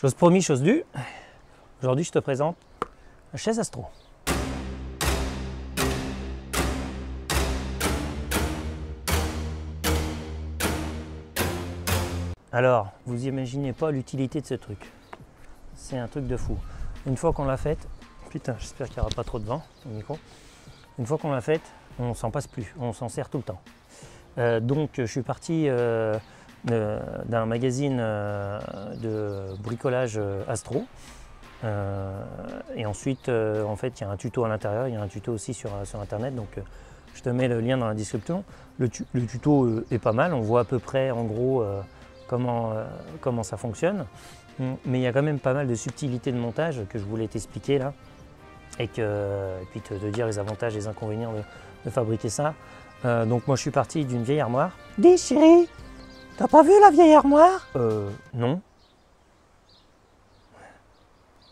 Chose promis, chose due. Aujourd'hui, je te présente la chaise Astro. Alors, vous imaginez pas l'utilité de ce truc. C'est un truc de fou. Une fois qu'on l'a faite, putain, j'espère qu'il n'y aura pas trop de vent au micro. Une fois qu'on l'a faite, on s'en passe plus, on s'en sert tout le temps. Donc, je suis parti d'un magazine de bricolage Astro. Et ensuite, en fait, il y a un tuto à l'intérieur, il y a un tuto aussi sur Internet. Donc, je te mets le lien dans la description. Le tuto est pas mal, on voit à peu près, en gros, comment ça fonctionne. Mais il y a quand même pas mal de subtilités de montage que je voulais t'expliquer là. Et puis te dire les avantages et les inconvénients de fabriquer ça. Donc moi je suis parti d'une vieille armoire. Dis chérie, t'as pas vu la vieille armoire? Non.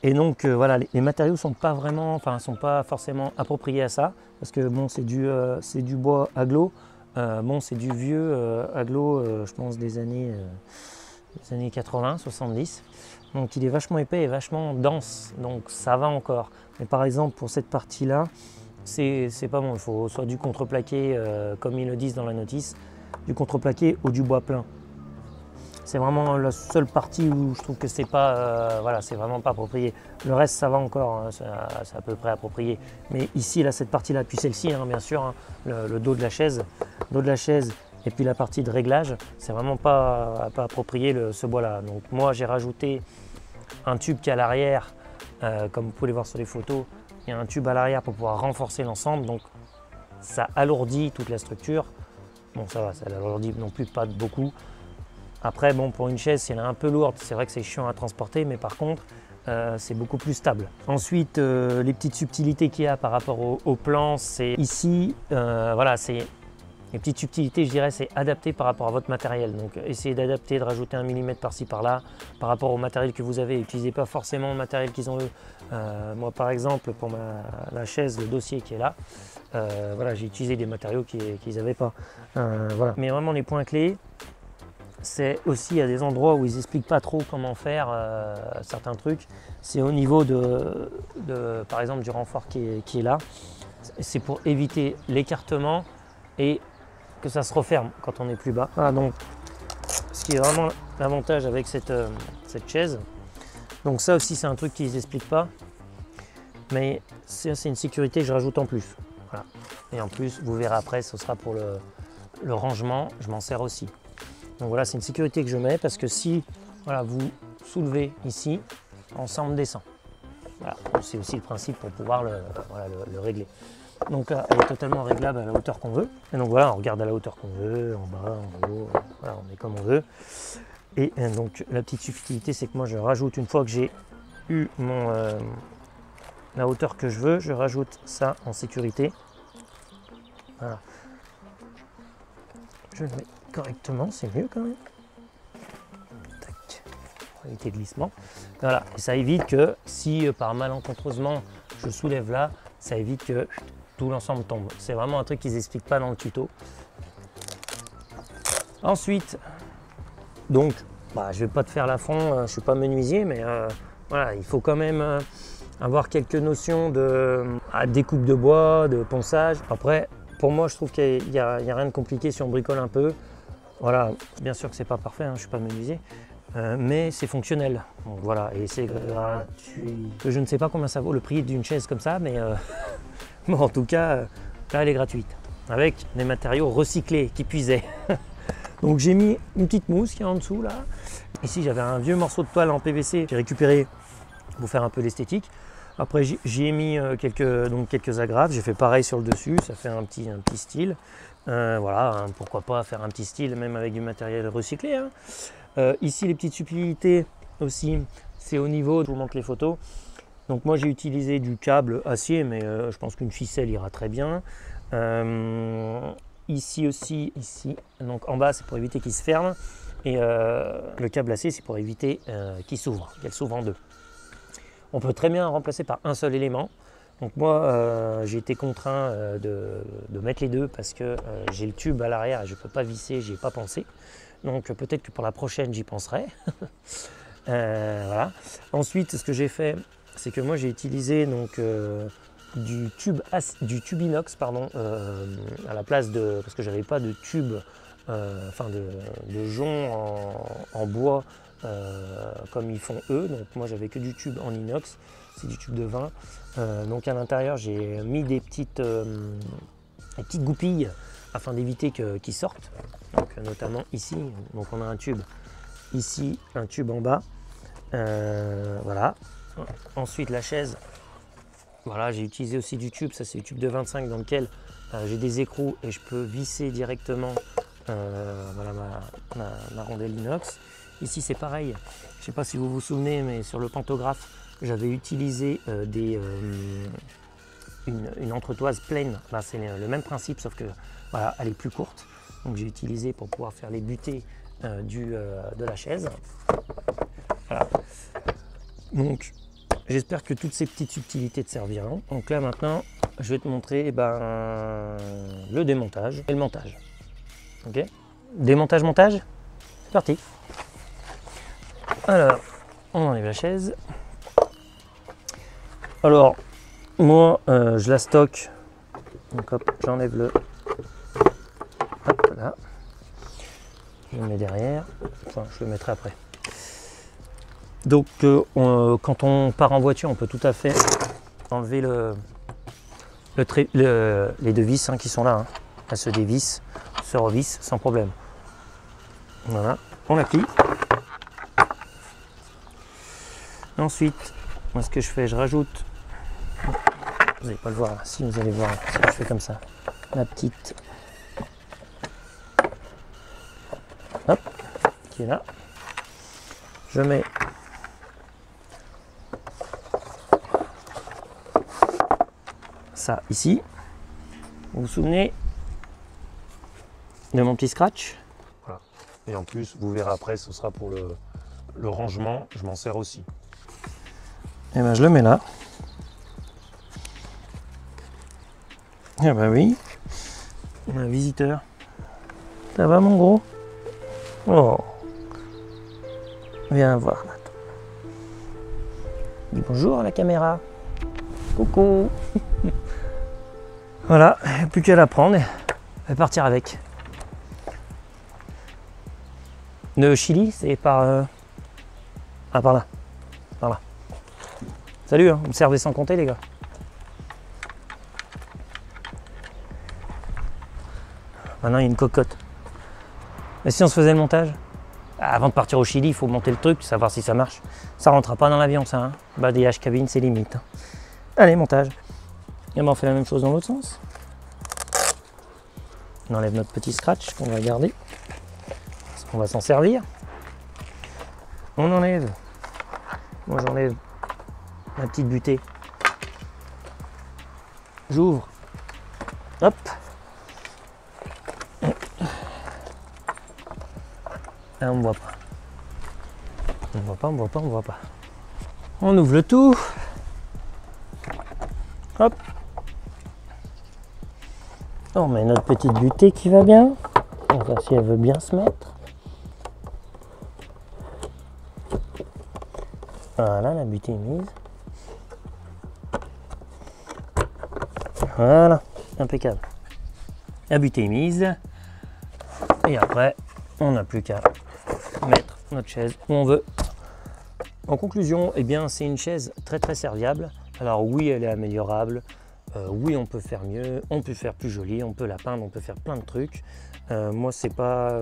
Et donc voilà, les matériaux sont pas vraiment, enfin sont pas forcément appropriés à ça. Parce que bon, c'est du bois aglo. Bon, c'est du vieux aglo, je pense des années 80, 70. Donc il est vachement épais et vachement dense, donc ça va encore. Mais par exemple pour cette partie-là, c'est pas bon, il faut soit du contreplaqué, comme ils le disent dans la notice, du contreplaqué ou du bois plein. C'est vraiment la seule partie où je trouve que c'est pas, voilà, c'est vraiment pas approprié. Le reste ça va encore, hein, c'est à peu près approprié. Mais ici, là, cette partie-là, puis celle-ci, hein, bien sûr, hein, le dos de la chaise, et puis la partie de réglage, c'est vraiment pas approprié ce bois-là. Donc moi j'ai rajouté un tube qui est à l'arrière, comme vous pouvez le voir sur les photos, il y a un tube à l'arrière pour pouvoir renforcer l'ensemble, donc ça alourdit toute la structure. Bon ça va, ça l'alourdit non plus pas beaucoup. Après bon, pour une chaise, si elle est un peu lourde, c'est vrai que c'est chiant à transporter, mais par contre c'est beaucoup plus stable. Ensuite, les petites subtilités qu'il y a par rapport au plan, c'est ici, voilà, c'est les petites subtilités, je dirais, c'est adapté par rapport à votre matériel. Donc, essayez d'adapter, de rajouter 1 mm par-ci, par-là, par rapport au matériel que vous avez. N'utilisez pas forcément le matériel qu'ils ont eux. Moi, par exemple, pour la chaise, le dossier qui est là, voilà, j'ai utilisé des matériaux qu'ils n'avaient pas. Voilà. Mais vraiment, les points clés, c'est aussi à des endroits où ils n'expliquent pas trop comment faire certains trucs. C'est au niveau par exemple, du renfort qui est là. C'est pour éviter l'écartement et que ça se referme quand on est plus bas. Voilà, donc ce qui est vraiment l'avantage avec cette chaise. Donc ça aussi c'est un truc qu'ils n'expliquent pas, mais c'est une sécurité que je rajoute en plus. Voilà. Et en plus vous verrez après, ce sera pour le rangement, je m'en sers aussi. Donc voilà, c'est une sécurité que je mets parce que si voilà, vous soulevez ici, ensemble descend. Voilà. C'est aussi le principe pour pouvoir le régler. Donc là, elle est totalement réglable à la hauteur qu'on veut. Et donc voilà, on regarde à la hauteur qu'on veut, en bas, en haut, voilà, on est comme on veut. Et donc la petite subtilité, c'est que moi je rajoute, une fois que j'ai eu la hauteur que je veux, je rajoute ça en sécurité. Voilà. Je le mets correctement, c'est mieux quand même. Tac. Pour éviter le glissement. Voilà, et ça évite que si par malencontreusement je soulève là, ça évite que tout l'ensemble tombe. C'est vraiment un truc qu'ils n'expliquent pas dans le tuto. Ensuite, donc, je vais pas te faire l'affront, je suis pas menuisier, mais voilà, il faut quand même avoir quelques notions de découpe de bois, de ponçage. Après, pour moi, je trouve qu'il n'y a rien de compliqué si on bricole un peu. Voilà, bien sûr que c'est pas parfait, hein, je suis pas menuisier, mais c'est fonctionnel. Donc voilà, et c'est gratuit. Je ne sais pas combien ça vaut le prix d'une chaise comme ça, mais bon, en tout cas, là, elle est gratuite, avec des matériaux recyclés qui puisaient. Donc j'ai mis une petite mousse qui est en dessous là. Ici, j'avais un vieux morceau de toile en PVC que j'ai récupéré pour faire un peu l'esthétique. Après, j'y ai mis quelques agrafes. J'ai fait pareil sur le dessus, ça fait un petit style. Voilà, hein, pourquoi pas faire un petit style même avec du matériel recyclé. Hein. Ici, les petites subtilités aussi, c'est au niveau, je vous montre les photos. Donc moi j'ai utilisé du câble acier, mais je pense qu'une ficelle ira très bien. Ici aussi, ici, donc en bas c'est pour éviter qu'il se ferme. Et le câble acier c'est pour éviter qu'il s'ouvre, qu'elle s'ouvre en deux. On peut très bien remplacer par un seul élément. Donc moi j'ai été contraint de mettre les deux parce que j'ai le tube à l'arrière et je ne peux pas visser, j'y ai pas pensé. Donc peut-être que pour la prochaine j'y penserai. Voilà. Ensuite, ce que j'ai fait, c'est que moi j'ai utilisé donc, du tube inox pardon, à la place de, parce que j'avais pas de tube, enfin de jonc en bois comme ils font eux. Donc moi j'avais que du tube en inox, c'est du tube de vin. Donc à l'intérieur j'ai mis des petites goupilles afin d'éviter qu'ils sortent. Donc notamment ici, donc on a un tube ici, un tube en bas. Voilà. Ensuite la chaise, voilà, j'ai utilisé aussi du tube, ça c'est du tube de 25 dans lequel j'ai des écrous et je peux visser directement voilà, ma rondelle inox. Ici c'est pareil, je ne sais pas si vous vous souvenez, mais sur le pantographe j'avais utilisé une entretoise pleine. Là c'est le même principe sauf que voilà, elle est plus courte, donc j'ai utilisé pour pouvoir faire les butées de la chaise. Voilà. Donc j'espère que toutes ces petites subtilités te serviront. Donc là maintenant je vais te montrer le démontage et le montage. Ok, démontage, montage, c'est parti. Alors on enlève la chaise. Alors moi je la stocke, donc hop, j'enlève le, hop là, je le mets derrière, enfin je le mettrai après. Donc quand on part en voiture, on peut tout à fait enlever les deux vis qui sont là, hein. Elles se dévissent, se revissent sans problème. Voilà, on l'applique. Ensuite, moi ce que je fais, je rajoute, vous n'allez pas le voir, si vous allez voir, si je fais comme ça, la petite, hop, qui est là. Je mets ça ici. Vous vous souvenez de mon petit scratch? Voilà. Et en plus, vous verrez après, ce sera pour le rangement, je m'en sers aussi. Et ben je le mets là. Ah bah oui, on a un visiteur. Ça va mon gros? Oh, viens voir là. Dis bonjour à la caméra. Coucou. Voilà, plus qu'à la prendre et partir avec. Le Chili, c'est par par là. Par là. Salut, hein, vous me servez sans compter les gars. Maintenant il y a une cocotte. Et si on se faisait le montage? Avant de partir au Chili, il faut monter le truc, savoir si ça marche. Ça rentrera pas dans l'avion ça, hein. Badéage cabine, c'est limite. Hein. Allez, montage. Et ben on fait la même chose dans l'autre sens. On enlève notre petit scratch qu'on va garder. Parce qu'on va s'en servir. On enlève. Moi j'enlève la petite butée. J'ouvre. Hop. Là, on ne voit pas. On ne voit pas, on ne voit pas, on ne voit pas. On ouvre le tout. Hop. On met notre petite butée qui va bien. On va voir si elle veut bien se mettre. Voilà, la butée est mise. Voilà, impeccable. La butée est mise. Et après, on n'a plus qu'à mettre notre chaise où on veut. En conclusion, eh bien, c'est une chaise très très serviable. Alors oui, elle est améliorable. Oui, on peut faire mieux, on peut faire plus jolie, on peut la peindre, on peut faire plein de trucs. Moi, c'est pas,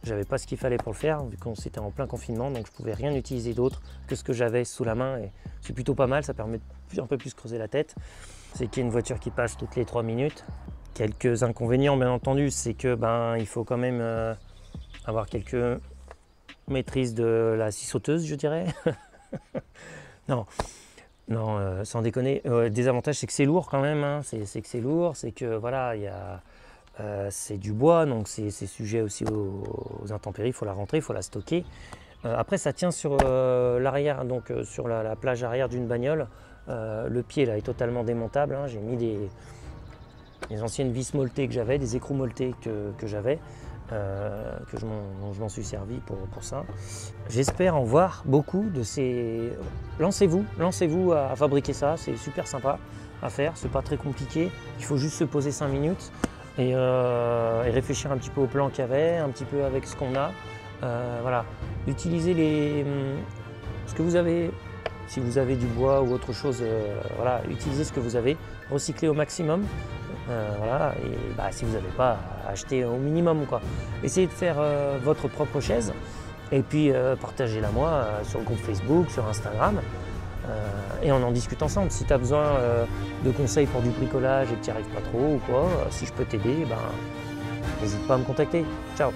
j'avais pas ce qu'il fallait pour le faire, vu qu'on était en plein confinement, donc je pouvais rien utiliser d'autre que ce que j'avais sous la main. Et c'est plutôt pas mal, ça permet de un peu plus creuser la tête. C'est qu'il y a une voiture qui passe toutes les 3 minutes. Quelques inconvénients, bien entendu, c'est que il faut quand même avoir quelques maîtrises de la scie sauteuse, je dirais. Non. Non, sans déconner, désavantage c'est que c'est lourd quand même, hein. C'est que c'est lourd, c'est que voilà, c'est du bois, donc c'est sujet aussi aux intempéries, il faut la rentrer, il faut la stocker. Après ça tient sur l'arrière, donc sur la plage arrière d'une bagnole. Le pied là est totalement démontable, hein. J'ai mis des anciennes vis molletées que j'avais, des écrous molletés que j'avais. dont je m'en suis servi pour ça. J'espère en voir beaucoup de ces... Lancez-vous à fabriquer ça, c'est super sympa à faire, c'est pas très compliqué, il faut juste se poser 5 minutes et réfléchir un petit peu au plan qu'il y avait, un petit peu avec ce qu'on a. Voilà, utilisez ce que vous avez, si vous avez du bois ou autre chose, voilà, utilisez ce que vous avez, recyclez au maximum. Voilà, et si vous n'avez pas, achetez au minimum, quoi. Essayez de faire votre propre chaise et puis partagez-la moi sur le groupe Facebook, sur Instagram et on en discute ensemble. Si tu as besoin de conseils pour du bricolage et que tu n'y arrives pas trop ou quoi, si je peux t'aider, n'hésite pas à me contacter. Ciao!